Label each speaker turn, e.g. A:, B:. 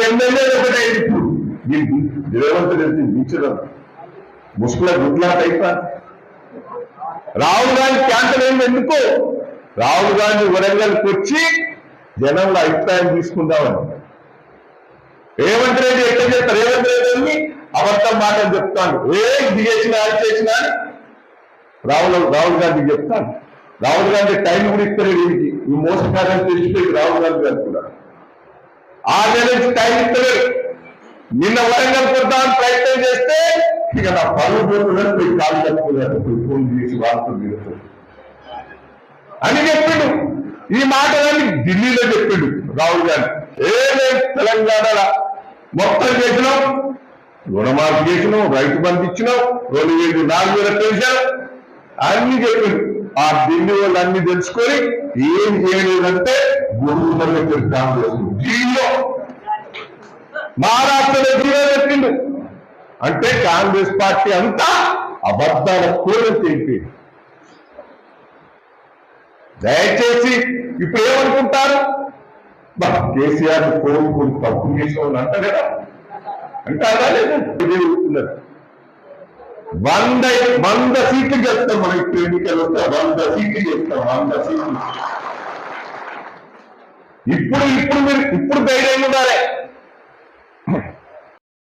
A: ఎమ్మెల్యేలు ఒకటే ఇప్పుడు రేవంత్ రెడ్డి దించడం ముసుగుల గుడ్లాట అయిపోయింది. రాహుల్ గాంధీ క్యాన్సర్ అయింది ఎందుకు? రాహుల్ గాంధీ వరంగల్కి వచ్చి జనంలో అభిప్రాయం తీసుకుందామని. రేవంత్ రెడ్డి ఎట్లా చెప్తారు? రేవంత్ రెడ్డి అబద్ధం మాటలు చెప్తాను, ఇది చేసినా అది చేసినా రాహుల్ గాంధీ చెప్తాను. రాహుల్ గాంధీ టైం కూడా ఇస్తారు వీడికి. ఈ మోసకార్యం తెలిసిపోయి రాహుల్ గాంధీ గారు కూడా 6 నెలల నుంచి టైం ఇస్తలేరు. నిన్న వరంగల్ కొద్దామని ప్రయత్నం చేస్తే ఇక నా పనులు పోతున్నారు, పోయి కాలు కట్టుకున్నారు, ఫోన్ చేసి వార్తలు తీరుతారు అని చెప్పిండు. ఈ మాటలన్నీ ఢిల్లీలో చెప్పిండు రాహుల్ గాంధీ. మేము తెలంగాణ మొత్తం చేసినాం, రుణమాఫీ చేసినాం, రైతు బంధు ఇచ్చినాం, 2000 4000 పెంచాం అన్ని చెప్పిండు. ఆ ఢిల్లీ వాళ్ళు అన్ని తెలుసుకొని ఏం చేయలేదంటే గురువులు కాంగ్రెస్ ఢిల్లీలో మహారాష్ట్రలో ఢిల్లీలో చెప్పిండు. అంటే కాంగ్రెస్ పార్టీ అంతా అబద్ధాల కోరిక తెలిపి. దయచేసి ఇప్పుడు ఏమనుకుంటారు? కేసీఆర్ కోరుకుని తప్పు చేసిన అంట కదా, అంటారా లేదా? 100 సీట్లు చేస్తాం మనం. ఇప్పుడు ఎన్నికలు వస్తే 100 సీట్లు చేస్తాం, 100 సీట్లు. ఇప్పుడు ధైర్యం ఉండాలి.